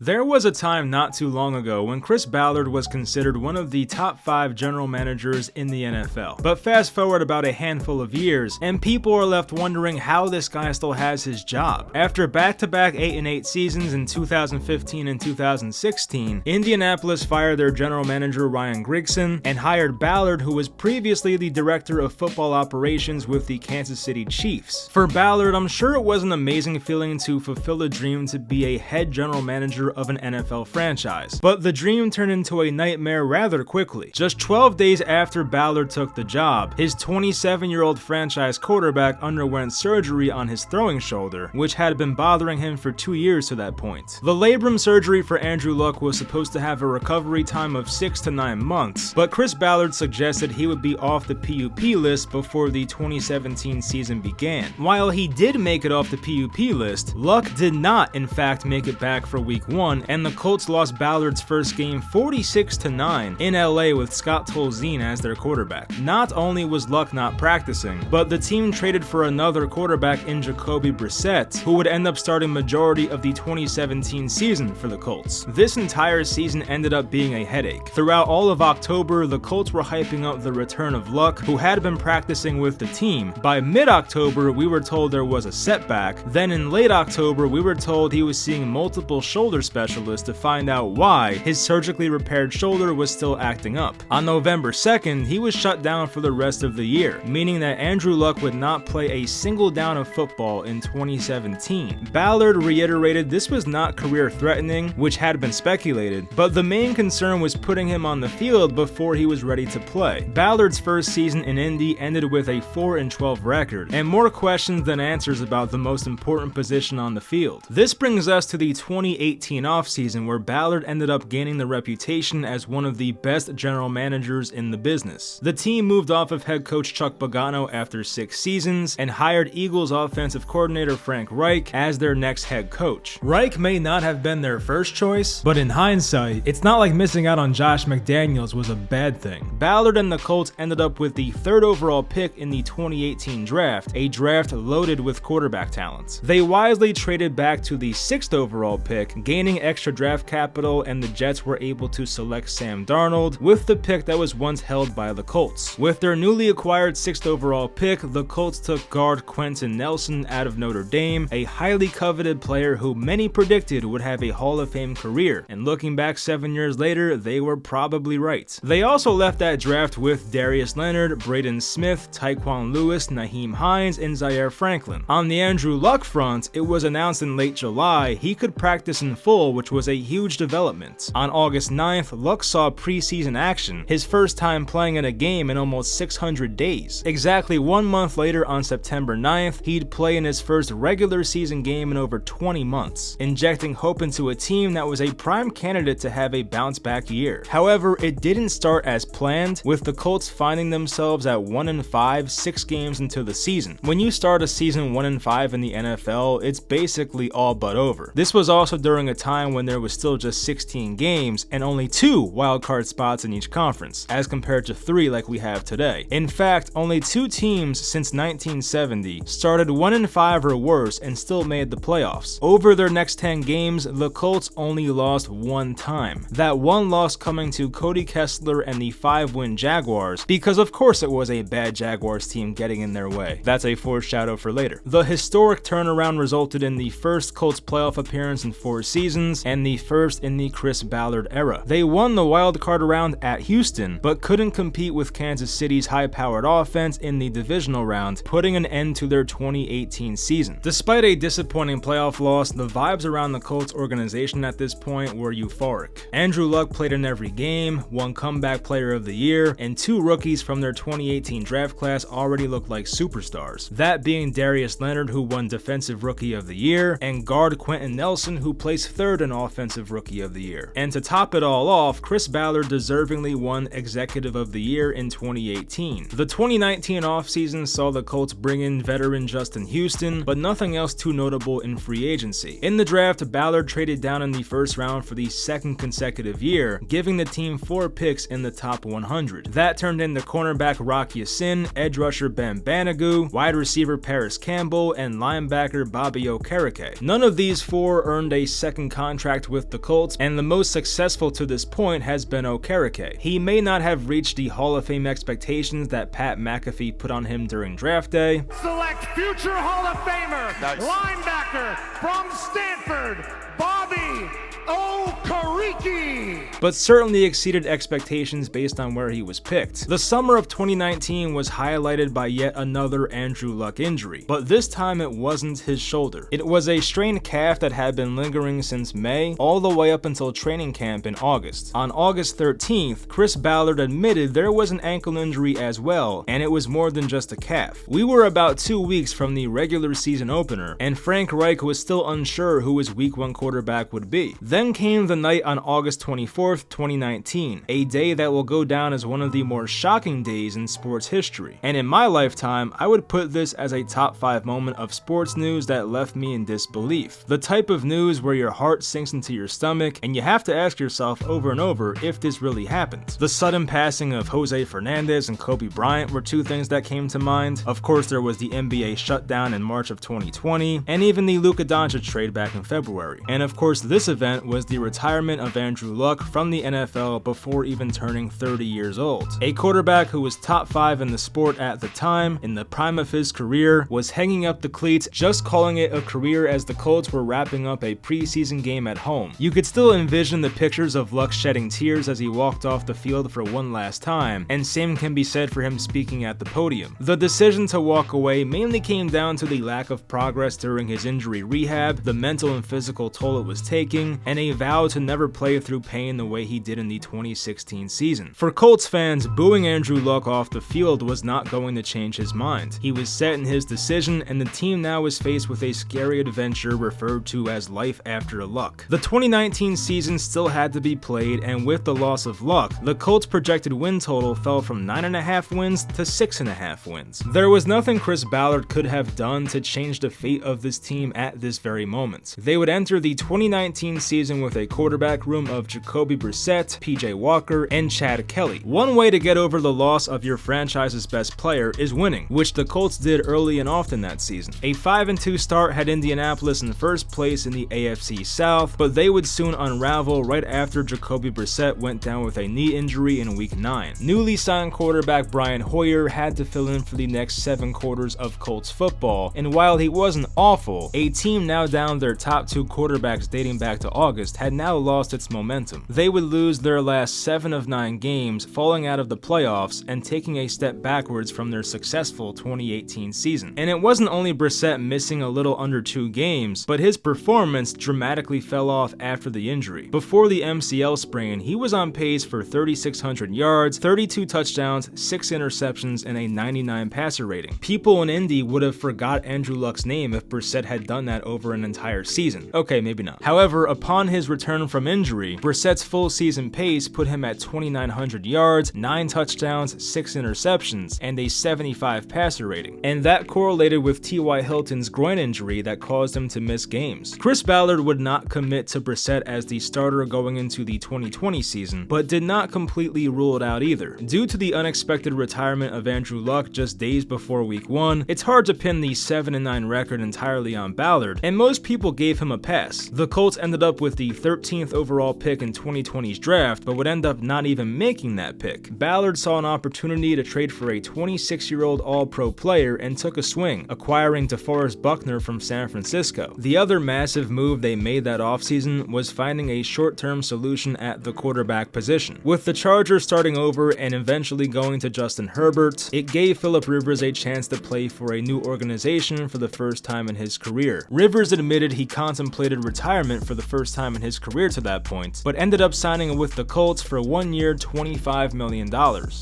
There was a time not too long ago when Chris Ballard was considered one of the top 5 general managers in the NFL. But fast forward about a handful of years, and people are left wondering how this guy still has his job. After back-to-back 8-8 seasons in 2015 and 2016, Indianapolis fired their general manager Ryan Grigson and hired Ballard, who was previously the director of football operations with the Kansas City Chiefs. For Ballard, I'm sure it was an amazing feeling to fulfill a dream to be a head general manager of an NFL franchise, but the dream turned into a nightmare rather quickly. Just 12 days after Ballard took the job, his 27-year-old franchise quarterback underwent surgery on his throwing shoulder, which had been bothering him for 2 years to that point. The labrum surgery for Andrew Luck was supposed to have a recovery time of 6 to 9 months, but Chris Ballard suggested he would be off the PUP list before the 2017 season began. While he did make it off the PUP list, Luck did not in fact make it back for week 1, and the Colts lost Ballard's first game 46-9 in LA with Scott Tolzien as their quarterback. Not only was Luck not practicing, but the team traded for another quarterback in Jacoby Brissett, who would end up starting majority of the 2017 season for the Colts. This entire season ended up being a headache. Throughout all of October, the Colts were hyping up the return of Luck, who had been practicing with the team. By mid-October, we were told there was a setback. Then in late October, we were told he was seeing multiple shoulder specialist to find out why his surgically repaired shoulder was still acting up. On November 2nd, he was shut down for the rest of the year, meaning that Andrew Luck would not play a single down of football in 2017. Ballard reiterated this was not career-threatening, which had been speculated, but the main concern was putting him on the field before he was ready to play. Ballard's first season in Indy ended with a 4-12 record, and more questions than answers about the most important position on the field. This brings us to the 2018 offseason, where Ballard ended up gaining the reputation as one of the best general managers in the business. The team moved off of head coach Chuck Pagano after 6 seasons and hired Eagles offensive coordinator Frank Reich as their next head coach. Reich may not have been their first choice, but in hindsight, it's not like missing out on Josh McDaniels was a bad thing. Ballard and the Colts ended up with the 3rd overall pick in the 2018 draft, a draft loaded with quarterback talent. They wisely traded back to the 6th overall pick, gaining extra draft capital, and the Jets were able to select Sam Darnold with the pick that was once held by the Colts. With their newly acquired 6th overall pick, the Colts took guard Quentin Nelson out of Notre Dame, a highly coveted player who many predicted would have a Hall of Fame career, and looking back 7 years later, they were probably right. They also left that draft with Darius Leonard, Braden Smith, Tyquan Lewis, Naheem Hines, and Zaire Franklin. On the Andrew Luck front, it was announced in late July he could practice in full, which was a huge development. On August 9th, Luck saw preseason action, his first time playing in a game in almost 600 days. Exactly 1 month later, on September 9th, he'd play in his first regular season game in over 20 months, injecting hope into a team that was a prime candidate to have a bounce-back year. However, it didn't start as planned, with the Colts finding themselves at 1-5 6 games into the season. When you start a season 1-5 in the NFL, it's basically all but over. This was also during a time when there was still just 16 games and only 2 wildcard spots in each conference, as compared to 3 like we have today. In fact, only 2 teams since 1970 started 1-5 or worse and still made the playoffs. Over their next 10 games, the Colts only lost 1 time. That one loss coming to Cody Kessler and the 5-win Jaguars, because of course it was a bad Jaguars team getting in their way. That's a foreshadow for later. The historic turnaround resulted in the first Colts playoff appearance in 4 seasons and the first in the Chris Ballard era. They won the wildcard round at Houston, but couldn't compete with Kansas City's high-powered offense in the divisional round, putting an end to their 2018 season. Despite a disappointing playoff loss, the vibes around the Colts organization at this point were euphoric. Andrew Luck played in every game, won comeback player of the year, and 2 rookies from their 2018 draft class already looked like superstars. That being Darius Leonard, who won defensive rookie of the year, and guard Quentin Nelson, who placed 3rd in offensive rookie of the year. And to top it all off, Chris Ballard deservingly won executive of the year in 2018. The 2019 offseason saw the Colts bring in veteran Justin Houston, but nothing else too notable in free agency. In the draft, Ballard traded down in the first round for the 2nd consecutive year, giving the team 4 picks in the top 100. That turned into cornerback Rock Ya-Sin, edge rusher Ben Banogu, wide receiver Paris Campbell, and linebacker Bobby Okereke. None of these 4 earned a 2nd remaining contract with the Colts, and the most successful to this point has been Okereke. He may not have reached the Hall of Fame expectations that Pat McAfee put on him during draft day. Select future Hall of Famer, linebacker from Stanford, Bobby Okereke, but certainly exceeded expectations based on where he was picked. The summer of 2019 was highlighted by yet another Andrew Luck injury, but this time it wasn't his shoulder. It was a strained calf that had been lingering since May all the way up until training camp in August. On August 13th, Chris Ballard admitted there was an ankle injury as well, and it was more than just a calf. We were about 2 weeks from the regular season opener, and Frank Reich was still unsure who his Week 1 quarterback would be. Then came the night on August 24th, 2019, a day that will go down as one of the more shocking days in sports history. And in my lifetime, I would put this as a top 5 moment of sports news that left me in disbelief. The type of news where your heart sinks into your stomach and you have to ask yourself over and over if this really happened. The sudden passing of Jose Fernandez and Kobe Bryant were 2 things that came to mind. Of course, there was the NBA shutdown in March of 2020, and even the Luka Doncic trade back in February. And of course, this event was the retirement of Andrew Luck from the NFL before even turning 30 years old. A quarterback who was top 5 in the sport at the time, in the prime of his career, was hanging up the cleats, just calling it a career as the Colts were wrapping up a preseason game at home. You could still envision the pictures of Luck shedding tears as he walked off the field for one last time, and same can be said for him speaking at the podium. The decision to walk away mainly came down to the lack of progress during his injury rehab, the mental and physical toll it was taking, and a vow to never play through pain the way he did in the 2016 season. For Colts fans, booing Andrew Luck off the field was not going to change his mind. He was set in his decision, and the team now is faced with a scary adventure referred to as life after Luck. The 2019 season still had to be played, and with the loss of Luck, the Colts' projected win total fell from 9.5 wins to 6.5 wins. There was nothing Chris Ballard could have done to change the fate of this team at this very moment. They would enter the 2019 season with a quarterback room of Jacoby Brissett, PJ Walker, and Chad Kelly. One way to get over the loss of your franchise's best player is winning, which the Colts did early and often that season. A 5-2 start had Indianapolis in first place in the AFC South, but they would soon unravel right after Jacoby Brissett went down with a knee injury in Week 9. Newly signed quarterback Brian Hoyer had to fill in for the next 7 quarters of Colts football, and while he wasn't awful, a team now down their top 2 quarterbacks dating back to August had now lost its momentum. They would lose their last 7 of 9 games, falling out of the playoffs and taking a step backwards from their successful 2018 season. And it wasn't only Brissett missing a little under 2 games, but his performance dramatically fell off after the injury. Before the MCL sprain, he was on pace for 3,600 yards, 32 touchdowns, 6 interceptions, and a 99 passer rating. People in Indy would have forgot Andrew Luck's name if Brissett had done that over an entire season. Okay, maybe not. However, upon his return from injury, Brissett's full season pace put him at 2,900 yards, 9 touchdowns, 6 interceptions, and a 75 passer rating. And that correlated with T.Y. Hilton's groin injury that caused him to miss games. Chris Ballard would not commit to Brissett as the starter going into the 2020 season, but did not completely rule it out either. Due to the unexpected retirement of Andrew Luck just days before Week 1, it's hard to pin the 7-9 record entirely on Ballard, and most people gave him a pass. The Colts ended up with the 13th overall pick in 2020's draft, but would end up not even making that pick. Ballard saw an opportunity to trade for a 26-year-old All-Pro player and took a swing, acquiring DeForest Buckner from San Francisco. The other massive move they made that offseason was finding a short-term solution at the quarterback position. With the Chargers starting over and eventually going to Justin Herbert, it gave Philip Rivers a chance to play for a new organization for the first time in his career. Rivers admitted he contemplated retirement for the first time in his career to that point, but ended up signing with the Colts for 1 year, $25 million.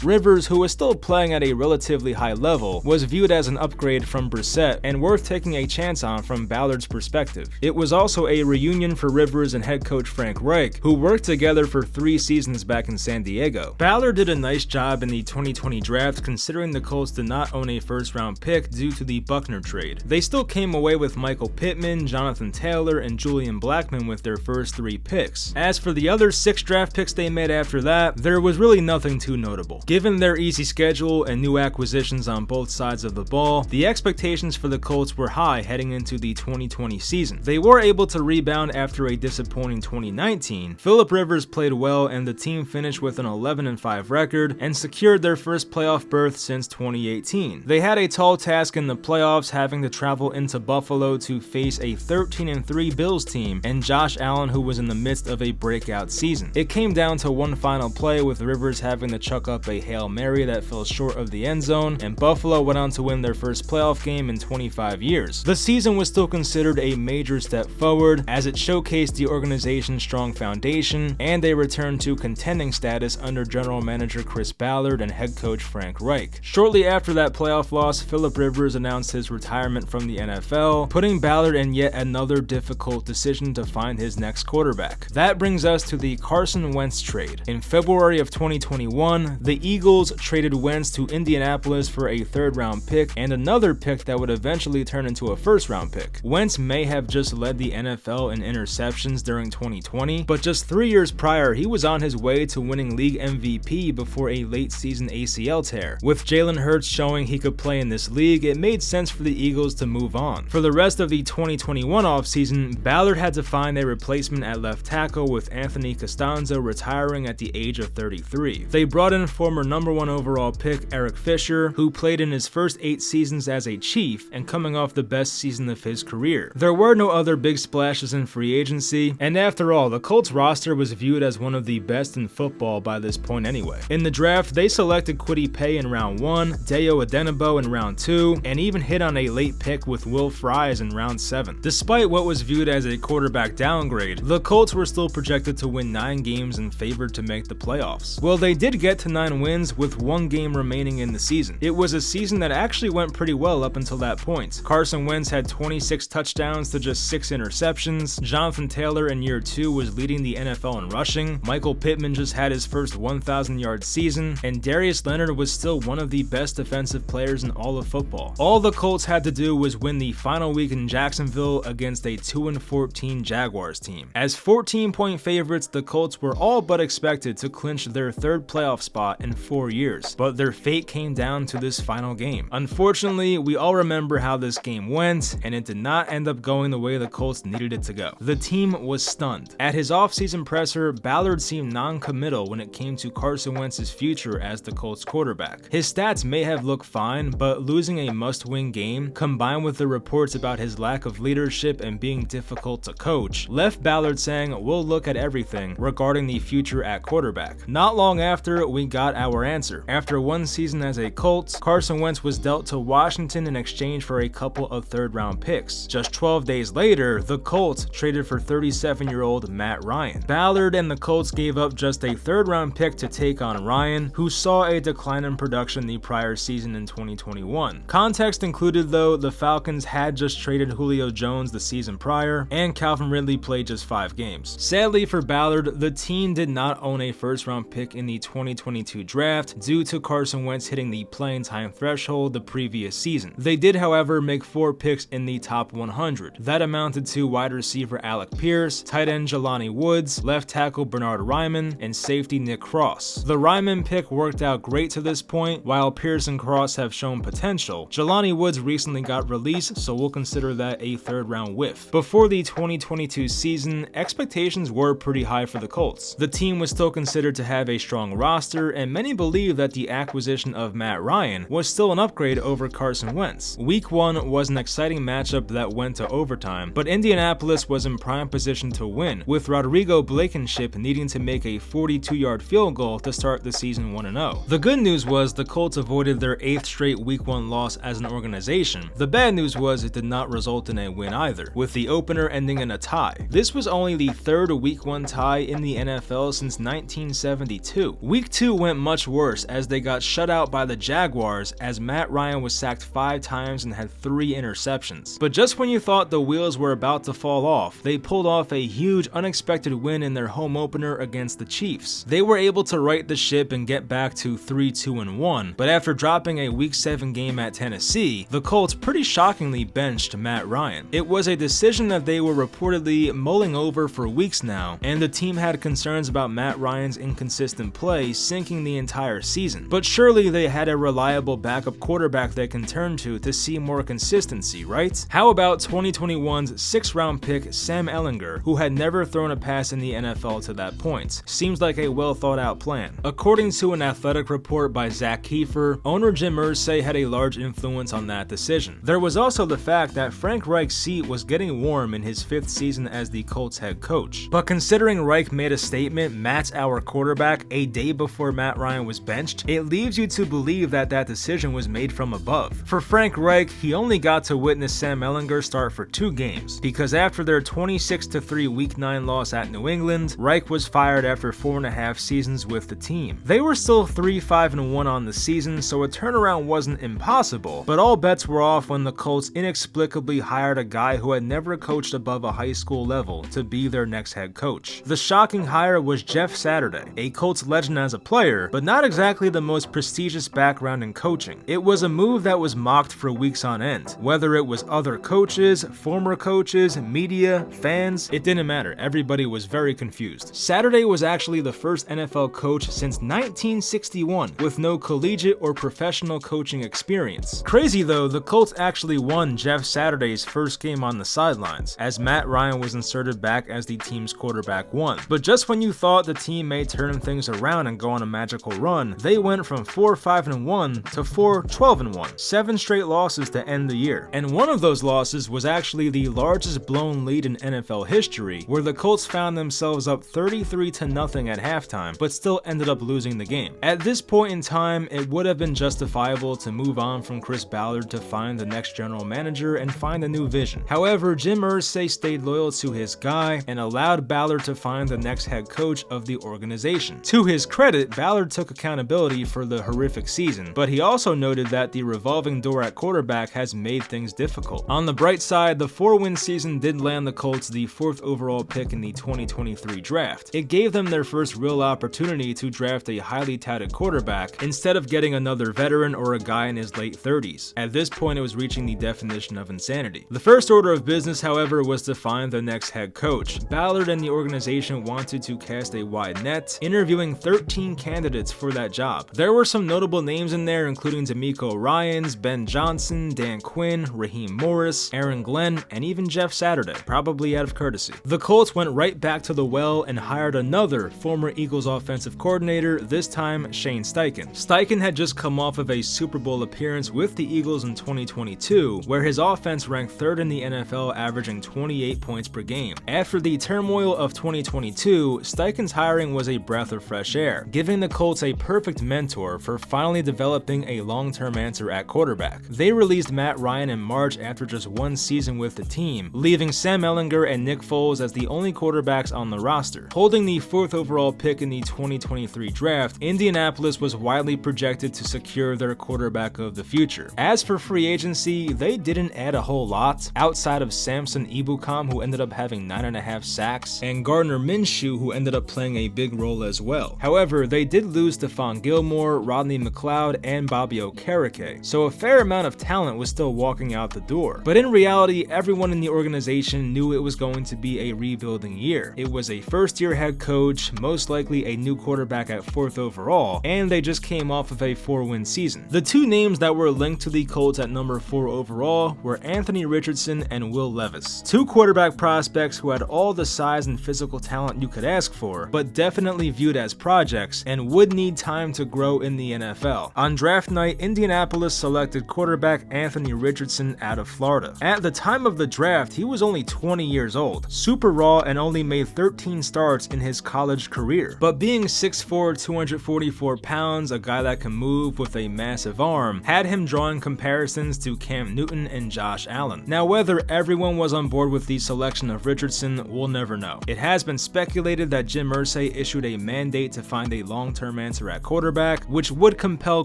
Rivers, who was still playing at a relatively high level, was viewed as an upgrade from Brissett and worth taking a chance on from Ballard's perspective. It was also a reunion for Rivers and head coach Frank Reich, who worked together for 3 seasons back in San Diego. Ballard did a nice job in the 2020 draft considering the Colts did not own a first-round pick due to the Buckner trade. They still came away with Michael Pittman, Jonathan Taylor, and Julian Blackmon with their first 3 picks. As for the other 6 draft picks they made after that, there was really nothing too notable. Given their easy schedule and new acquisitions on both sides of the ball, the expectations for the Colts were high heading into the 2020 season. They were able to rebound after a disappointing 2019. Phillip Rivers played well and the team finished with an 11-5 record and secured their first playoff berth since 2018. They had a tall task in the playoffs, having to travel into Buffalo to face a 13-3 Bills team and Josh Allen, who was in the midst of a breakout season. It came down to one final play, with Rivers having to chuck up a Hail Mary that fell short of the end zone, and Buffalo went on to win their first playoff game in 25 years. The season was still considered a major step forward, as it showcased the organization's strong foundation and a return to contending status under general manager Chris Ballard and head coach Frank Reich. Shortly after that playoff loss, Phillip Rivers announced his retirement from the NFL, putting Ballard in yet another difficult decision to find his next quarterback. That brings us to the Carson Wentz trade. In February of 2021, the Eagles traded Wentz to Indianapolis for a 3rd-round pick and another pick that would eventually turn into a 1st-round pick. Wentz may have just led the NFL in interceptions during 2020, but just 3 years prior, he was on his way to winning league MVP before a late-season ACL tear. With Jalen Hurts showing he could play in this league, it made sense for the Eagles to move on. For the rest of the 2021 offseason, Ballard had to find a replacement at left tackle, with Anthony Costanzo retiring at the age of 33. They brought in former #1 overall pick Eric Fisher, who played in his first 8 seasons as a Chief and coming off the best season of his career. There were no other big splashes in free agency, and after all, the Colts roster was viewed as one of the best in football by this point anyway. In the draft, they selected Kwity Paye in round 1, Dayo Adenabo in round 2, and even hit on a late pick with Will Fries in round 7. Despite what was viewed as a quarterback downgrade, the Colts were still projected to win 9 games and favored to make the playoffs. Well, they did get to 9 wins with 1 game remaining in the season. It was a season that actually went pretty well up until that point. Carson Wentz had 26 touchdowns to just 6 interceptions. Jonathan Taylor in year 2 was leading the NFL in rushing. Michael Pittman just had his first 1,000-yard season, and Darius Leonard was still one of the best defensive players in all of football. All the Colts had to do was win the final week in Jacksonville against a 2-14 Jaguars team. As 14-point favorites, the Colts were all but expected to clinch their 3rd playoff spot in 4 years, but their fate came down to this final game. Unfortunately, we all remember how this game went, and it did not end up going the way the Colts needed it to go. The team was stunned. At his offseason presser, Ballard seemed non-committal when it came to Carson Wentz's future as the Colts quarterback. His stats may have looked fine, but losing a must-win game, combined with the reports about his lack of leadership and being difficult to coach, left Ballard saying, "We'll look at everything" regarding the future at quarterback. Not long after, we got our answer. After 1 season as a Colt, Carson Wentz was dealt to Washington in exchange for a couple of 3rd-round picks. Just 12 days later, the Colts traded for 37-year-old Matt Ryan. Ballard and the Colts gave up just a 3rd-round pick to take on Ryan, who saw a decline in production the prior season in 2021. Context included, though, the Falcons had just traded Julio Jones the season prior, and Calvin Ridley played just 5 games. Sadly for Ballard, the team did not own a 1st-round pick in the 2022 draft due to Carson Wentz hitting the playing time threshold the previous season. They did, however, make 4 picks in the top 100. That amounted to wide receiver Alec Pierce, tight end Jelani Woods, left tackle Bernard Ryman, and safety Nick Cross. The Ryman pick worked out great to this point, while Pierce and Cross have shown potential. Jelani Woods recently got released, so we'll consider that a 3rd-round whiff. Before the 2022 season, expectations were pretty high for the Colts. The team was still considered to have a strong roster, and many believe that the acquisition of Matt Ryan was still an upgrade over Carson Wentz. Week 1 was an exciting matchup that went to overtime, but Indianapolis was in prime position to win, with Rodrigo Blankenship needing to make a 42-yard field goal to start the season 1-0. The good news was the Colts avoided their 8th straight Week 1 loss as an organization. The bad news was it did not result in a win either, with the opener ending in a tie. This was only the 3rd Week 1 tie in the NFL since 1972. Week 2 went much worse as they got shut out by the Jaguars, as Matt Ryan was sacked 5 times and had 3 interceptions. But just when you thought the wheels were about to fall off, they pulled off a huge unexpected win in their home opener against the Chiefs. They were able to right the ship and get back to 3-2-1, but after dropping a Week 7 game at Tennessee, the Colts pretty shockingly benched Matt Ryan. It was a decision that they were reportedly mulling over for weeks now, and the team team had concerns about Matt Ryan's inconsistent play sinking the entire season, but surely they had a reliable backup quarterback they can turn to see more consistency, right? How about 2021's 6th-round pick Sam Ehlinger, who had never thrown a pass in the NFL to that point? Seems like a well-thought-out plan. According to an Athletic report by Zach Kiefer, owner Jim Irsay had a large influence on that decision. There was also the fact that Frank Reich's seat was getting warm in his 5th season as the Colts head coach. But considering Reich made a statement, "Matt's our quarterback," a day before Matt Ryan was benched, it leaves you to believe that that decision was made from above. For Frank Reich, he only got to witness Sam Ehlinger start for 2 games, because after their 26-3 Week 9 loss at New England, Reich was fired after 4.5 seasons with the team. They were still 3-5-1 on the season, so a turnaround wasn't impossible, but all bets were off when the Colts inexplicably hired a guy who had never coached above a high school level to be their next head coach. The shocking hire was Jeff Saturday, a Colts legend as a player, but not exactly the most prestigious background in coaching. It was a move that was mocked for weeks on end. Whether it was other coaches, former coaches, media, fans, it didn't matter. Everybody was very confused. Saturday was actually the first NFL coach since 1961 with no collegiate or professional coaching experience. Crazy though, the Colts actually won Jeff Saturday's first game on the sidelines, as Matt Ryan was inserted back as the team's quarterback 1. But just when you thought the team may turn things around and go on a magical run, they went from 4-5-1 to 4-12-1, 7 straight losses to end the year. And one of those losses was actually the largest blown lead in NFL history, where the Colts found themselves up 33-0 at halftime, but still ended up losing the game. At this point in time, it would have been justifiable to move on from Chris Ballard to find the next general manager and find a new vision. However, Jim Irsay stayed loyal to his guy and allowed Ballard to find the next head coach of the organization. To his credit, Ballard took accountability for the horrific season, but he also noted that the revolving door at quarterback has made things difficult. On the bright side, the 4-win season did land the Colts the 4th overall pick in the 2023 draft. It gave them their first real opportunity to draft a highly touted quarterback instead of getting another veteran or a guy in his late 30s. At this point, it was reaching the definition of insanity. The first order of business, however, was to find the next head coach. Ballard and the organization wanted to cast a wide net, interviewing 13 candidates for that job. There were some notable names in there, including DeMeco Ryans, Ben Johnson, Dan Quinn, Raheem Morris, Aaron Glenn, and even Jeff Saturday, probably out of courtesy. The Colts went right back to the well and hired another former Eagles offensive coordinator, this time Shane Steichen. Steichen had just come off of a Super Bowl appearance with the Eagles in 2022, where his offense ranked 3rd in the NFL, averaging 28 points per game. After the turmoil of 2022, Steichen's hiring was a breath of fresh air, giving the Colts a perfect mentor for finally developing a long-term answer at quarterback. They released Matt Ryan in March after just 1 season with the team, leaving Sam Ehlinger and Nick Foles as the only quarterbacks on the roster. Holding the 4th overall pick in the 2023 draft, Indianapolis was widely projected to secure their quarterback of the future. As for free agency, they didn't add a whole lot, outside of Samson Ebukam, who ended up having 9.5 sacks, and Gardner Minshew, who ended up playing a big role as well. However, they did lose Stephon Gilmore, Rodney McLeod, and Bobby Okereke, so a fair amount of talent was still walking out the door. But in reality, everyone in the organization knew it was going to be a rebuilding year. It was a first-year head coach, most likely a new quarterback at 4th overall, and they just came off of a 4-win season. The 2 names that were linked to the Colts at number 4 overall were Anthony Richardson and Will Levis, 2 quarterback prospects who had all the size and physical talent you could ask for, but definitely viewed as projects and would need time to grow in the NFL. On draft night, Indianapolis selected quarterback Anthony Richardson out of Florida. At the time of the draft, he was only 20 years old, super raw, and only made 13 starts in his college career. But being 6'4", 244 pounds, a guy that can move with a massive arm, had him drawing comparisons to Cam Newton and Josh Allen. Now, whether everyone was on board with the selection of Richardson, we'll never know. It has been speculated that Jim Irsay issued a mandate to find a long-term answer at quarterback, which would compel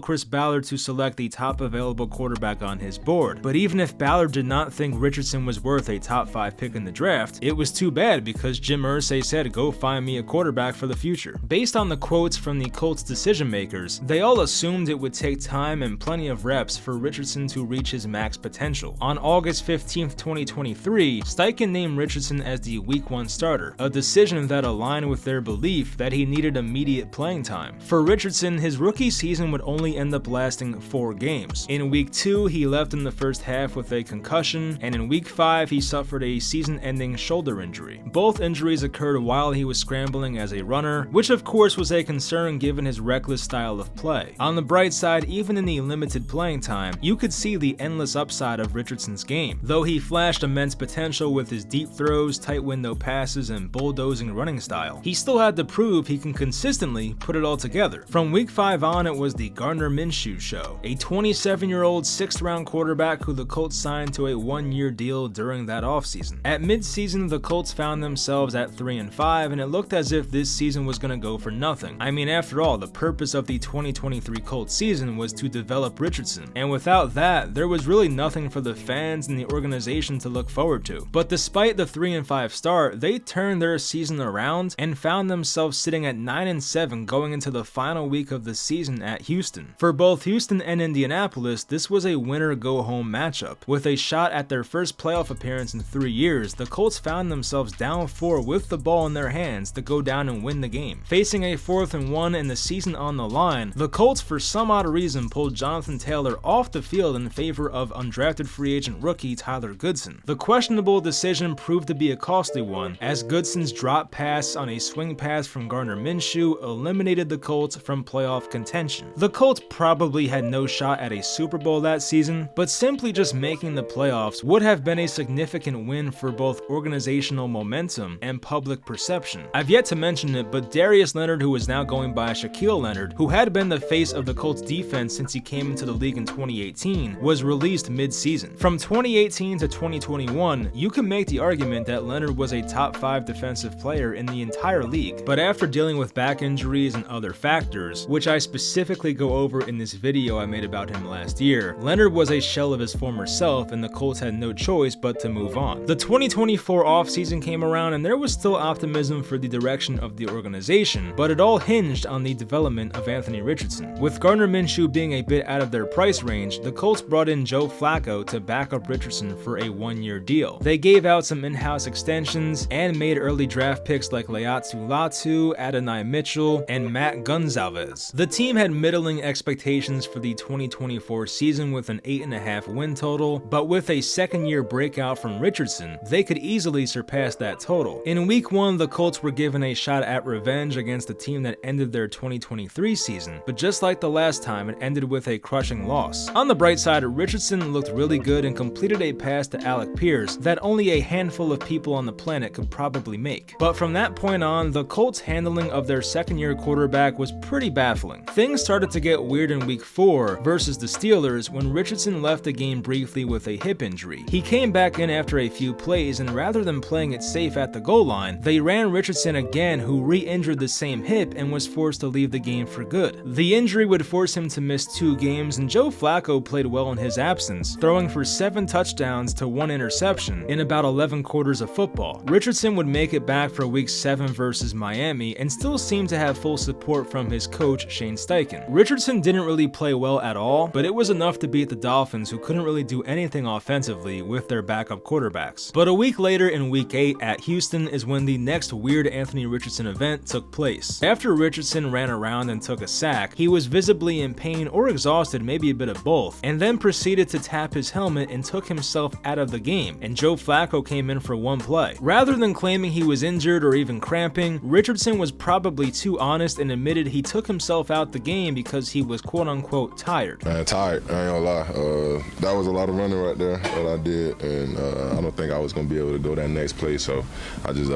Chris Ballard to select the top available quarterback on his board. But even if Ballard did not think Richardson was worth a top 5 pick in the draft, it was too bad because Jim Irsay said, "Go find me a quarterback for the future." Based on the quotes from the Colts decision makers, they all assumed it would take time and plenty of reps for Richardson to reach his max potential. On August 15th, 2023, Steichen named Richardson as the Week 1 starter, a decision decision that aligned with their belief that he needed immediate playing time. For Richardson, his rookie season would only end up lasting 4 games. In week 2, he left in the first half with a concussion, and in week 5, he suffered a season-ending shoulder injury. Both injuries occurred while he was scrambling as a runner, which of course was a concern given his reckless style of play. On the bright side, even in the limited playing time, you could see the endless upside of Richardson's game. Though he flashed immense potential with his deep throws, tight window passes, and bulldozing running style, he still had to prove he can consistently put it all together. From week 5 on, it was the Gardner Minshew show, a 27-year-old 6th-round quarterback who the Colts signed to a 1-year deal during that offseason. At midseason, the Colts found themselves at 3-5, and it looked as if this season was going to go for nothing. I mean, after all, the purpose of the 2023 Colts season was to develop Richardson, and without that, there was really nothing for the fans and the organization to look forward to. But despite the 3-5 start, they turned their season around and found themselves sitting at 9-7 going into the final week of the season at Houston. For both Houston and Indianapolis, this was a winner-go-home matchup. With a shot at their first playoff appearance in 3 years, the Colts found themselves down 4 with the ball in their hands to go down and win the game. Facing a 4th and 1 and the season on the line, the Colts for some odd reason pulled Jonathan Taylor off the field in favor of undrafted free agent rookie Tyler Goodson. The questionable decision proved to be a costly one, as Goodson's drop pass on a swing pass from Gardner Minshew eliminated the Colts from playoff contention. The Colts probably had no shot at a Super Bowl that season, but simply just making the playoffs would have been a significant win for both organizational momentum and public perception. I've yet to mention it, but Darius Leonard, who is now going by Shaquille Leonard, who had been the face of the Colts defense since he came into the league in 2018, was released mid-season. From 2018 to 2021, you can make the argument that Leonard was a top 5 defensive player in the entire league, but after dealing with back injuries and other factors, which I specifically go over in this video I made about him last year, Leonard was a shell of his former self and the Colts had no choice but to move on. The 2024 offseason came around and there was still optimism for the direction of the organization, but it all hinged on the development of Anthony Richardson. With Gardner Minshew being a bit out of their price range, the Colts brought in Joe Flacco to back up Richardson for a 1-year deal. They gave out some in-house extensions and made early draft picks like Laiatu Latu, Adonai Mitchell, and Matt Gonzalez. The team had middling expectations for the 2024 season with an 8.5 win total, but with a second-year breakout from Richardson, they could easily surpass that total. In week 1, the Colts were given a shot at revenge against the team that ended their 2023 season, but just like the last time, it ended with a crushing loss. On the bright side, Richardson looked really good and completed a pass to Alec Pierce that only a handful of people on the planet could probably make. But from that point on, the Colts' handling of their second-year quarterback was pretty baffling. Things started to get weird in week 4 versus the Steelers when Richardson left the game briefly with a hip injury. He came back in after a few plays, and rather than playing it safe at the goal line, they ran Richardson again, who re-injured the same hip and was forced to leave the game for good. The injury would force him to miss 2 games, and Joe Flacco played well in his absence, throwing for 7 touchdowns to 1 interception in about 11 quarters of football. Richardson would make it back for week 7 versus Miami and still seemed to have full support from his coach Shane Steichen. Richardson didn't really play well at all, but it was enough to beat the Dolphins, who couldn't really do anything offensively with their backup quarterbacks. But a week later in week 8 at Houston is when the next weird Anthony Richardson event took place. After Richardson ran around and took a sack, he was visibly in pain or exhausted, maybe a bit of both, and then proceeded to tap his helmet and took himself out of the game, and Joe Flacco came in for 1 play. Rather than claiming he was injured or even cramping, Richardson was probably too honest and admitted he took himself out the game because he was quote-unquote tired. Man, tired, I ain't gonna lie. That was a lot of running right there that I did, and I don't think I was gonna be able to go that next play, so I just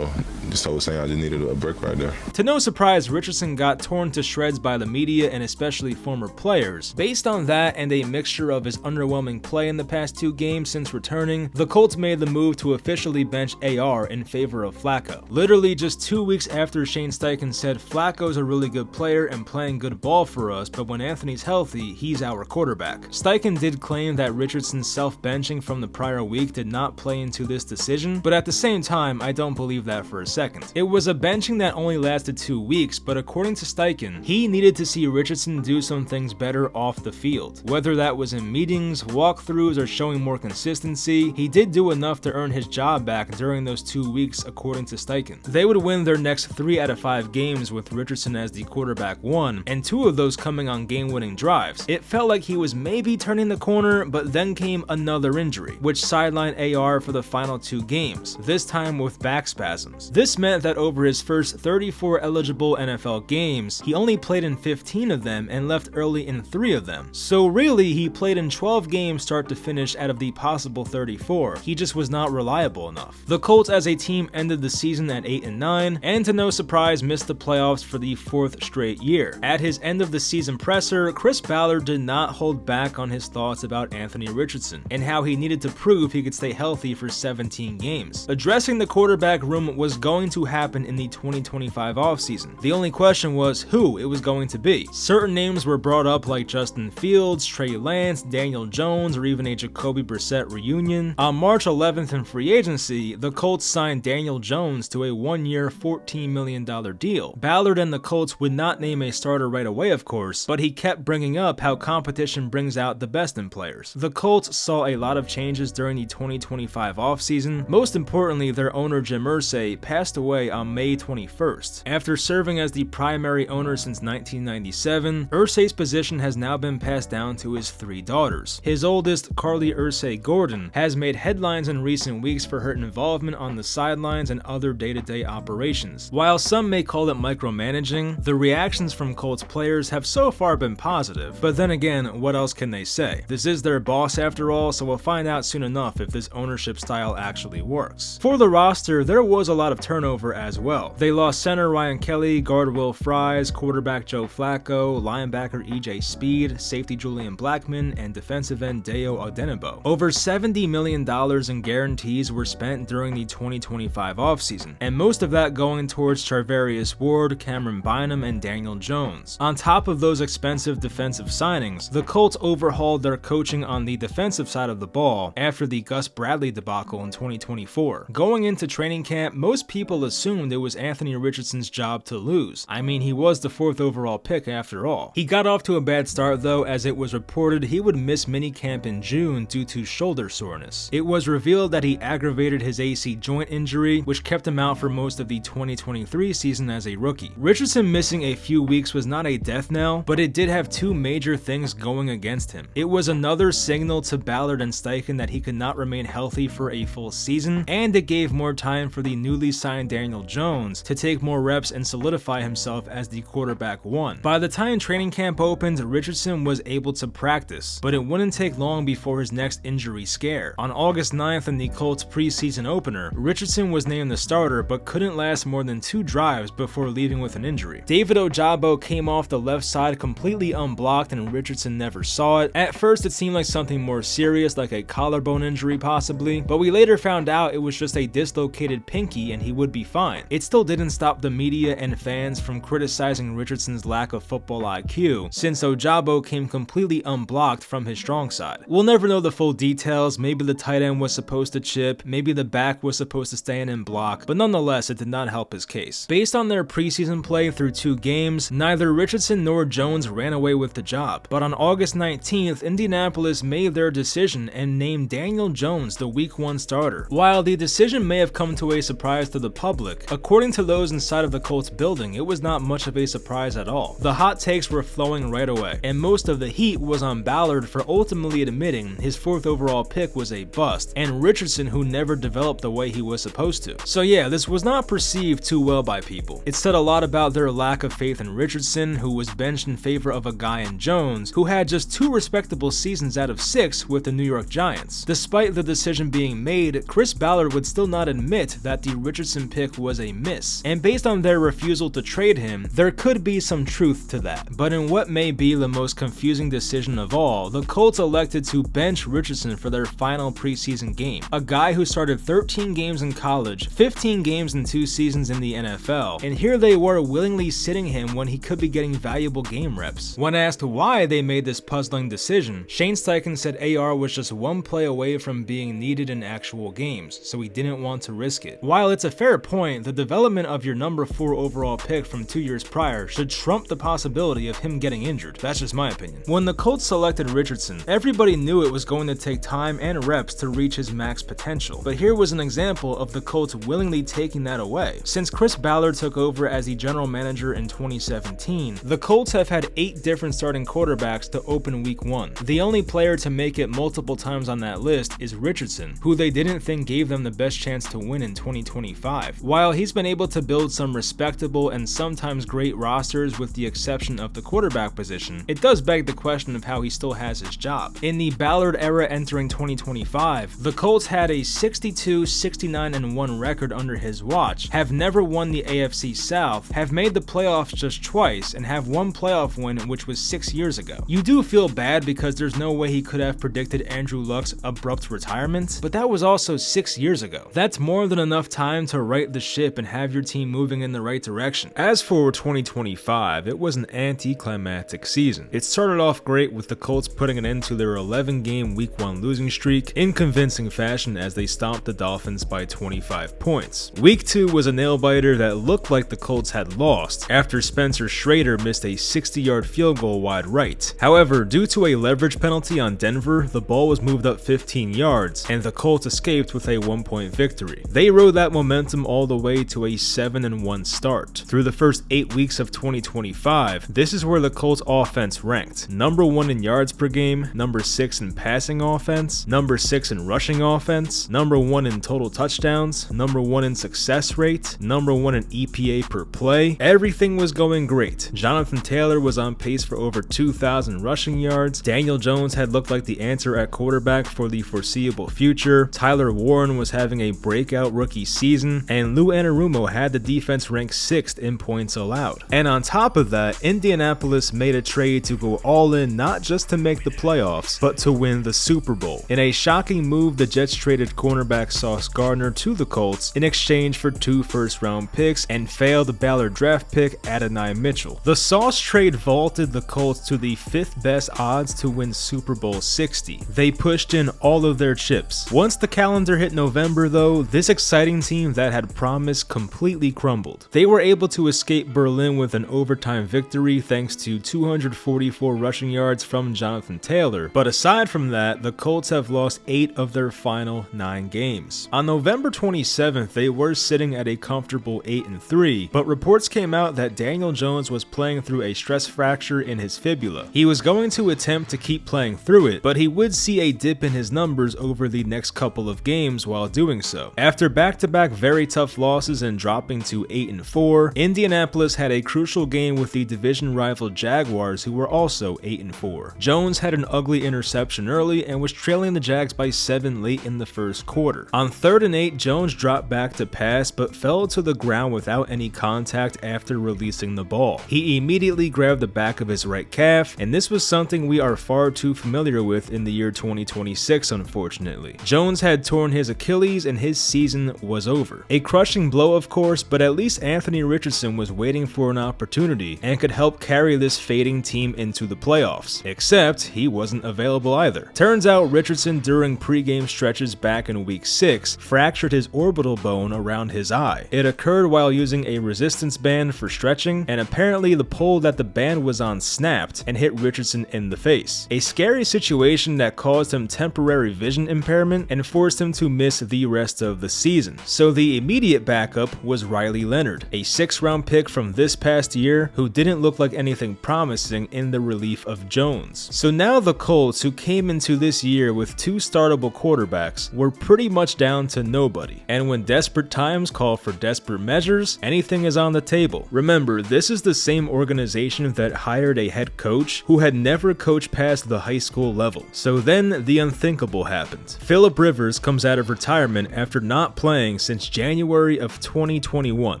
just told saying I just needed a break right there. To no surprise, Richardson got torn to shreds by the media and especially former players. Based on that and a mixture of his underwhelming play in the past 2 games since returning, the Colts made the move to officially bench AR in favor of Flacco. Literally just 2 weeks after Shane Steichen said Flacco's a really good player and playing good ball for us, but when Anthony's healthy, he's our quarterback. Steichen did claim that Richardson's self-benching from the prior week did not play into this decision, but at the same time, I don't believe believe that for a second. It was a benching that only lasted 2 weeks, but according to Steichen, he needed to see Richardson do some things better off the field. Whether that was in meetings, walkthroughs, or showing more consistency, he did do enough to earn his job back during those 2 weeks, according to Steichen. They would win their next 3 out of 5 games with Richardson as the quarterback 1, and 2 of those coming on game-winning drives. It felt like he was maybe turning the corner, but then came another injury, which sidelined AR for the final 2 games, this time with back spasms. This meant that over his first 34 eligible NFL games, he only played in 15 of them and left early in 3 of them. So really, he played in 12 games start to finish out of the possible 34. He just was not reliable enough. The Colts as a team ended the season at 8-9, and to no surprise missed the playoffs for the 4th straight year. At his end of the season presser, Chris Ballard did not hold back on his thoughts about Anthony Richardson and how he needed to prove he could stay healthy for 17 games. Addressing the quarterback room was going to happen in the 2025 offseason. The only question was who it was going to be. Certain names were brought up like Justin Fields, Trey Lance, Daniel Jones, or even a Jacoby Brissett reunion. On March 11th in free agency, the Colts signed Daniel Jones to a 1-year, $14 million deal. Ballard and the Colts would not name a starter right away, of course, but he kept bringing up how competition brings out the best in players. The Colts saw a lot of changes during the 2025 offseason. Most importantly, their owner Jim Irsay passed away on May 21st. After serving as the primary owner since 1997, Irsay's position has now been passed down to his 3 daughters. His oldest, Carly Irsay Gordon, has made headlines in recent weeks for her involvement on the sidelines and other day-to-day operations. While some may call it micromanaging, the reactions from Colts players have so far been positive. But then again, what else can they say? This is their boss after all, so we'll find out soon enough if this ownership style actually works. For the roster, there was a lot of turnover as well. They lost center Ryan Kelly, guard Will Fries, quarterback Joe Flacco, linebacker EJ Speed, safety Julian Blackmon, and defensive end Deo Odenigbo. Over $70 million in guarantees were spent during the 2025 offseason, and most of that going towards Charvarius Ward, Cameron Bynum, and Daniel Jones. On top of those expensive defensive signings, the Colts overhauled their coaching on the defensive side of the ball after the Gus Bradley debacle in 2024. Going into training camp, most people assumed it was Anthony Richardson's job to lose. I mean, he was the 4th overall pick after all. He got off to a bad start though, as it was reported he would miss minicamp in June due to shoulder soreness. It was revealed that he aggravated his AC joint injury, which kept him out for most of the 2023 season as a rookie. Richardson missing a few weeks was not a death knell, but it did have 2 major things going against him. It was another signal to Ballard and Steichen that he could not remain healthy for a full season, and it gave more time for the newly signed Daniel Jones to take more reps and solidify himself as the quarterback 1. By the time training camp opened, Richardson was able to practice, but it wouldn't take long before his next injury scare. On August 9th in the Colts preseason opener, Richardson was named the starter but couldn't last more than 2 drives before leaving with an injury. David Ojabo came off the left side completely unblocked and Richardson never saw it. At first it seemed like something more serious like a collarbone injury possibly, but we later found out it was just a dislocated pinky and he would be fine. It still didn't stop the media and fans from criticizing Richardson's lack of football IQ, since Ojabo came completely unblocked from his strong side. We'll never know the full details. Maybe the tight end was supposed to chip, maybe the back was supposed to stay in and block, but nonetheless it did not help his case. Based on their preseason play through 2 games, neither Richardson nor Jones ran away with the job. But on August 19th, Indianapolis made their decision and named Daniel Jones the Week 1 starter. While the decision may have come to a surprise to the public, according to those inside of the Colts building, it was not much of a surprise at all. The hot takes were flowing right away, and most of the heat was on Ballard for ultimately admitting his 4th overall pick was a bust, and Richardson who never developed the way he was supposed to. So yeah, this was not perceived too well by people. It said a lot about their lack of faith in Richardson, who was benched in favor of a guy in Jones, who had just 2 respectable seasons out of 6 with the New York Giants. Despite the decision being made, Chris Ballard would still not admit that the Richardson pick was a miss, and based on their refusal to trade him, there could be some truth to that. But in what may be the most confusing decision of all, the Colts elected to bench Richardson for their final preseason game. A guy who started 13 games in college, 15 games in 2 seasons in the NFL, and here they were willingly sitting him when he could be getting valuable game reps. When asked why they made this puzzling decision, Shane Steichen said AR was just 1 play away from being needed in actual games, so he didn't want to risk it. it. While it's a fair point, the development of your number 4 overall pick from 2 years prior should trump the possibility of him getting injured. That's just my opinion. When the Colts selected Richardson, everybody knew it was going to take time and reps to reach his max potential. But here was an example of the Colts willingly taking that away. Since Chris Ballard took over as the general manager in 2017, the Colts have had 8 different starting quarterbacks to open week 1. The only player to make it multiple times on that list is Richardson, who they didn't think gave them the best chance to win in 2025. While he's been able to build some respectable and sometimes great rosters with the exception of the quarterback position, it does beg the question of how he still has his job. In the Ballard era entering 2025, the Colts had a 62-69-1 record under his watch, have never won the AFC South, have made the playoffs just twice, and have one playoff win which was 6 years ago. You do feel bad because there's no way he could have predicted Andrew Luck's abrupt retirement, but that was also 6 years ago. That's more than enough time to right the ship and have your team moving in the right direction. As for 2025, it was an anticlimactic season. It started off great with the Colts putting an end to their 11-game Week 1 losing streak in convincing fashion as they stomped the Dolphins by 25 points. Week 2 was a nail-biter that looked like the Colts had lost after Spencer Schrader missed a 60-yard field goal wide right. However, due to a leverage penalty on Denver, the ball was moved up 15 yards, and the Colts escaped with a 1-point victory. They rode that momentum all the way to a 7-1 start. Through the first 8 weeks of 2025, this is where the Colts offense ranked. Number 1 in yards per game, number 6 in passing offense, number 6 in rushing offense, number 1 in total touchdowns, number 1 in success rate, number 1 in EPA per play. Everything was going great. Jonathan Taylor was on pace for over 2,000 rushing yards. Daniel Jones had looked like the answer at quarterback for the foreseeable future. Tyler Warren was having a breakout rookie season, and Lou Anarumo had the defense ranked 6th in points allowed. And on top of that, Indianapolis made a trade to go all in not just to make the playoffs, but to win the Super Bowl. In a shocking move, the Jets traded cornerback Sauce Gardner to the Colts in exchange for 2 first-round picks and failed Ballard draft pick Adonai Mitchell. The Sauce trade vaulted the Colts to the 5th best odds to win Super Bowl 60. They pushed in all of their chips. Once the calendar hit November though, this exciting team that had promised completely crumbled. They were able to escape Berlin with an overtime victory thanks to 244 rushing yards from Jonathan Taylor, but aside from that, the Colts have lost 8 of their final 9 games. On November 27th, they were sitting at a comfortable 8-3, but reports came out that Daniel Jones was playing through a stress fracture in his fibula. He was going to attempt to keep playing through it, but he would see a dip in his numbers over the next couple of games while doing so. After back-to-back very tough losses and dropping to 8-4, Indianapolis had a crucial game with the division rival Jaguars, who were also 8-4. Jones had an ugly interception early and was trailing the Jags by 7 late in the first quarter. On 3rd and 8, Jones dropped back to pass but fell to the ground without any contact after releasing the ball. He immediately grabbed the back of his right calf, and this was something we are far too familiar with in the year 2026, unfortunately. Jones had torn his Achilles and his season was over. A crushing blow, of course, but at least Anthony Richardson was waiting for an opportunity and could help carry this fading team into the playoffs, except he wasn't available either. Turns out Richardson, during pregame stretches back in week 6, fractured his orbital bone around his eye. It occurred while using a resistance band for stretching, and apparently the pole that the band was on snapped and hit Richardson in the face. A scary situation that caused him temporary vision impairment and forced him to miss the rest of the season. So the immediate backup was Riley Leonard, a 6th-round pick from this past year who didn't look like anything promising in the relief of Jones. So now the Colts, who came into this year with 2 startable quarterbacks, were pretty much down to nobody. And when desperate times call for desperate measures, anything is on the table. Remember, this is the same organization that hired a head coach who had never coached past the high school level. So then the unthinkable happened. Philip Rivers comes out of retirement after not playing since January of 2021.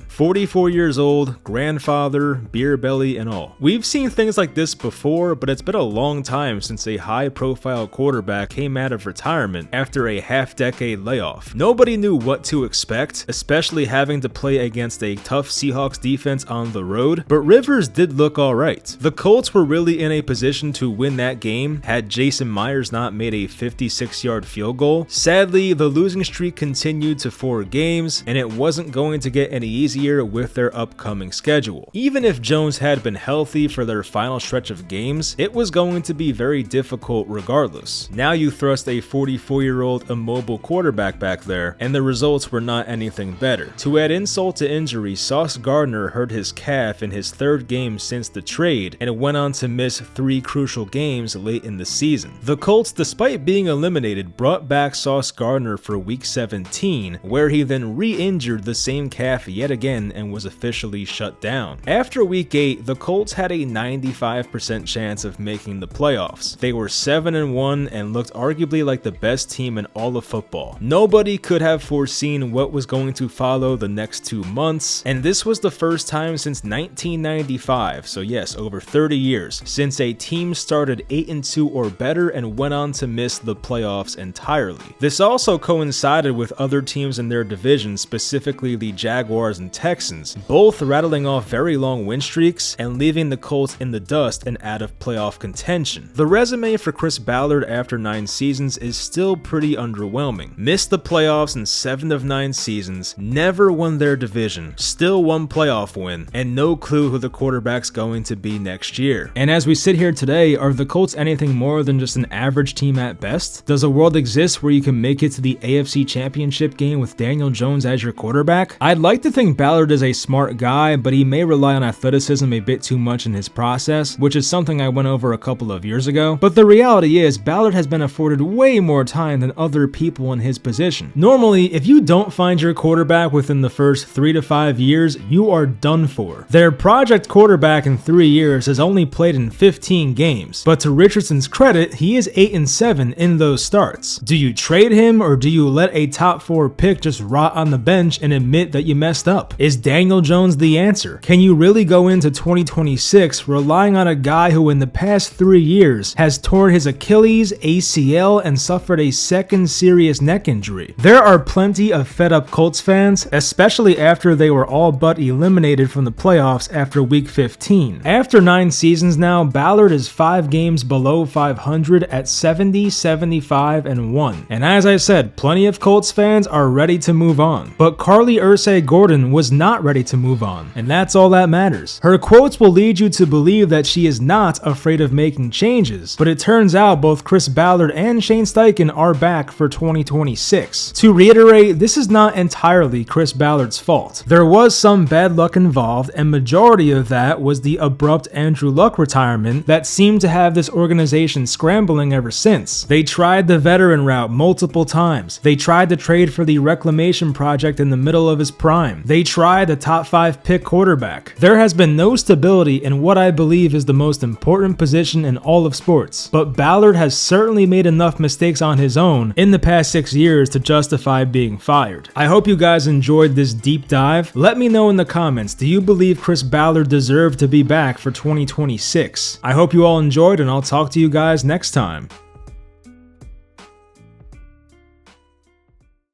44 years old, grandfather, beer belly and all. We've seen things like this before, but it's been a long time since a high-profile quarterback came out of retirement after a half-decade layoff. Nobody knew what to expect, especially having to play against a tough Seahawks defense on the road, but Rivers did look alright. The Colts were really in a position to win that game had Jason Myers not made a 56-yard field goal. Sadly, the losing streak continued to 4 games, and it wasn't going to get any easier with their upcoming schedule. Even if Jones had been healthy for their final stretch of games, it was going to be very difficult regardless. Now you thrust a 44-year-old immobile quarterback back there, and the results were not anything better. To add insult to injury, Sauce Gardner hurt his calf in his 3rd game since the trade, and went on to miss 3 crucial games late in the season. The Colts, despite being eliminated, brought back Sauce Gardner for week 17, where he then re-injured the same calf yet again and was officially shut down. After week 8, the Colts had a 95% chance of making the playoffs. They were 7-1 and looked arguably like the best team in all of football. Nobody could have foreseen what was going to follow the next 2 months, and this was the first time since 1995, so yes, over 30 years, since a team started 8-2 or better and went on to miss the playoffs entirely. This also coincided with other teams in their division, specifically the Jaguars and Texans, both rattling off very long win streaks and leaving the Colts in the dust and out of playoff contention. The resume for Chris Ballard after 9 seasons is still pretty underwhelming. Missed the playoffs in 7 of 9 seasons, never won their division, still 1 playoff win, and no clue who the quarterback's going to be next year. And as we sit here today, are the Colts anything more than just an average team at best? Does a world exist where you can make it to the AFC Championship game with Daniel Jones as your quarterback? I'd like to think Ballard is a smart guy, but he may rely on athleticism a bit too much in his process, which is something I went over a couple of years ago. But the reality is, Ballard has been afforded way more time than other people in his position. Normally, if you don't find your quarterback within the first 3 to 5 years, you are done for. Their project quarterback in 3 years has only played in 15 games, but to Richardson's credit, he is 8-7 in those starts. Do you trade him, or do you let a top 4 pick just rot on the bench and admit that you messed up? Is Daniel Jones the answer? Can you really go into 2026 relying on a guy who in the past 3 years has torn his Achilles, ACL, and suffered a 2nd serious neck injury? There are plenty of fed up Colts fans, especially after they were all but eliminated from the playoffs after week 15. After 9 seasons now, Ballard is 5 games below 500 at 70, 75, and 1. And as I said, plenty of Colts fans are ready to move on. But Carly Irsay Gordon was not ready to move on, and that's all that matters. Her quotes will lead you to believe that she is not afraid of making changes, but it turns out both Chris Ballard and Shane Steichen are back for 2026. To reiterate, this is not entirely Chris Ballard's fault. There was some bad luck involved, and majority of that was the abrupt Andrew Luck retirement that seemed to have this organization scrambling ever since. They tried the veteran route multiple times. They tried to trade for the reclamation project in the middle of his prime. They tried the top 5 pick quarterback. There has been no stability in what I believe is the most important position in all of sports, but Ballard has certainly made enough mistakes on his own in the past 6 years to justify being fired. I hope you guys enjoyed this deep dive. Let me know in the comments, do you believe Chris Ballard deserved to be back for 2026? I hope you all enjoyed, and I'll talk to you guys next time.